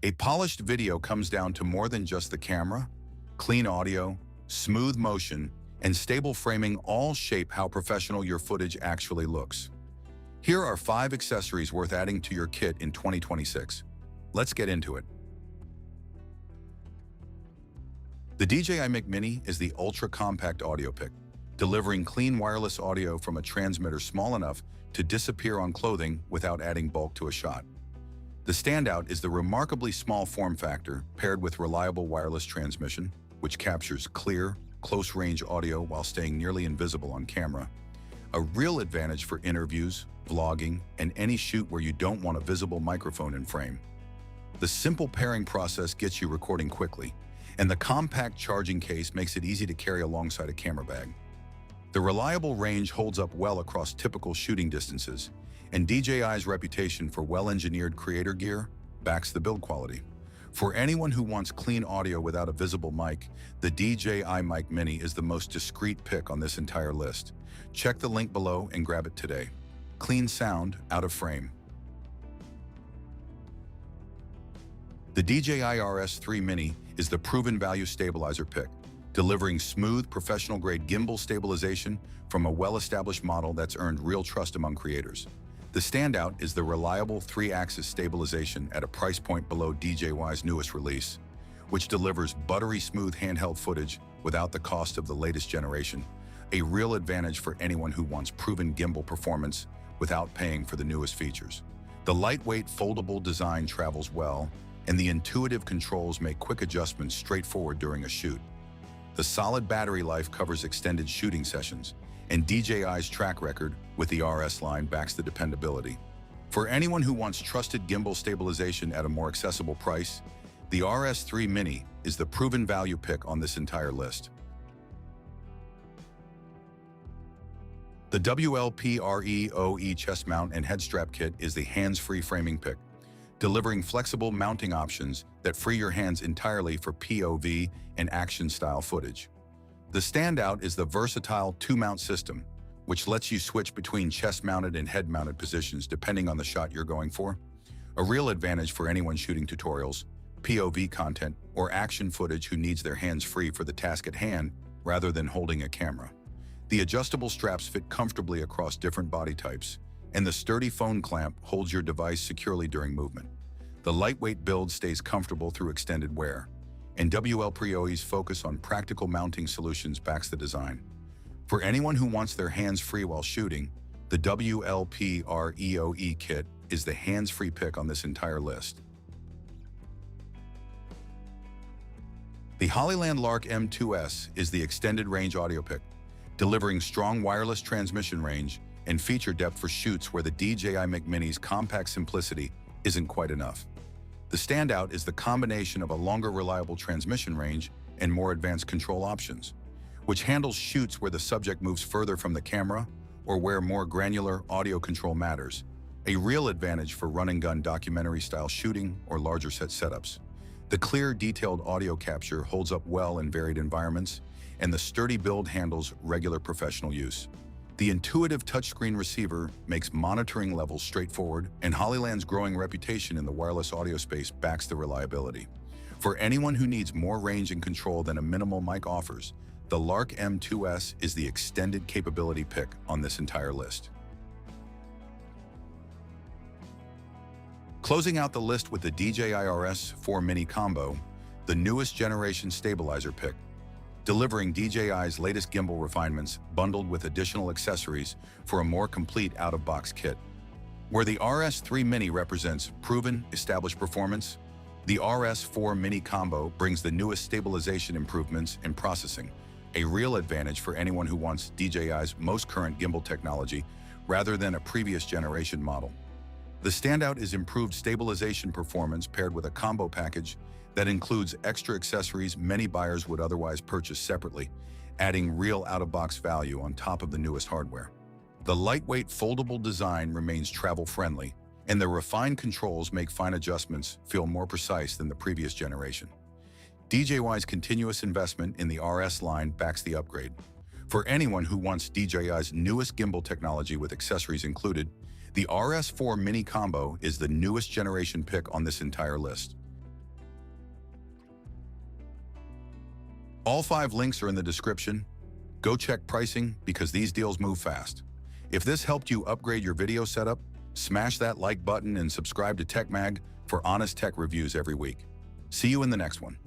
A polished video comes down to more than just the camera. Clean audio, smooth motion, and stable framing all shape how professional your footage actually looks. Here are 5 accessories worth adding to your kit in 2026. Let's get into it. The DJI Mic Mini is the ultra-compact audio pick, delivering clean wireless audio from a transmitter small enough to disappear on clothing without adding bulk to a shot. The standout is the remarkably small form factor paired with reliable wireless transmission, which captures clear, close-range audio while staying nearly invisible on camera. A real advantage for interviews, vlogging, and any shoot where you don't want a visible microphone in frame. The simple pairing process gets you recording quickly, and the compact charging case makes it easy to carry alongside a camera bag. The reliable range holds up well across typical shooting distances, and DJI's reputation for well-engineered creator gear backs the build quality. For anyone who wants clean audio without a visible mic, the DJI Mic Mini is the most discreet pick on this entire list. Check the link below and grab it today. Clean sound out of frame. The DJI RS3 Mini is the proven value stabilizer pick, delivering smooth, professional-grade gimbal stabilization from a well-established model that's earned real trust among creators. The standout is the reliable 3-axis stabilization at a price point below DJI's newest release, which delivers buttery smooth handheld footage without the cost of the latest generation, a real advantage for anyone who wants proven gimbal performance without paying for the newest features. The lightweight foldable design travels well, and the intuitive controls make quick adjustments straightforward during a shoot. The solid battery life covers extended shooting sessions, and DJI's track record with the RS line backs the dependability. For anyone who wants trusted gimbal stabilization at a more accessible price, the RS3 Mini is the proven value pick on this entire list. The WLPREOE chest mount and head strap kit is the hands-free framing pick, delivering flexible mounting options that free your hands entirely for POV and action-style footage. The standout is the versatile 2-mount system, which lets you switch between chest-mounted and head-mounted positions depending on the shot you're going for. A real advantage for anyone shooting tutorials, POV content, or action footage who needs their hands free for the task at hand rather than holding a camera. The adjustable straps fit comfortably across different body types, and the sturdy phone clamp holds your device securely during movement. The lightweight build stays comfortable through extended wear, and WLPREOE's focus on practical mounting solutions backs the design. For anyone who wants their hands free while shooting, the WLPREOE kit is the hands-free pick on this entire list. The Hollyland Lark M2S is the extended range audio pick, delivering strong wireless transmission range and feature depth for shoots where the DJI Mic Mini's compact simplicity isn't quite enough. The standout is the combination of a longer reliable transmission range and more advanced control options, which handles shoots where the subject moves further from the camera or where more granular audio control matters, a real advantage for run-and-gun documentary-style shooting or larger set setups. The clear, detailed audio capture holds up well in varied environments, and the sturdy build handles regular professional use. The intuitive touchscreen receiver makes monitoring levels straightforward, and Hollyland's growing reputation in the wireless audio space backs the reliability. For anyone who needs more range and control than a minimal mic offers, the Lark M2S is the extended capability pick on this entire list. Closing out the list with the DJI RS4 Mini Combo, the newest generation stabilizer pick, delivering DJI's latest gimbal refinements bundled with additional accessories for a more complete out-of-box kit. Where the RS3 Mini represents proven, established performance, the RS4 Mini Combo brings the newest stabilization improvements and processing, a real advantage for anyone who wants DJI's most current gimbal technology rather than a previous generation model. The standout is improved stabilization performance paired with a combo package that includes extra accessories many buyers would otherwise purchase separately, adding real out-of-box value on top of the newest hardware. The lightweight foldable design remains travel-friendly, and the refined controls make fine adjustments feel more precise than the previous generation. DJI's continuous investment in the RS line backs the upgrade. For anyone who wants DJI's newest gimbal technology with accessories included, the RS4 Mini Combo is the newest generation pick on this entire list. All 5 links are in the description. Go check pricing because these deals move fast. If this helped you upgrade your video setup, smash that like button and subscribe to TechMag for honest tech reviews every week. See you in the next one.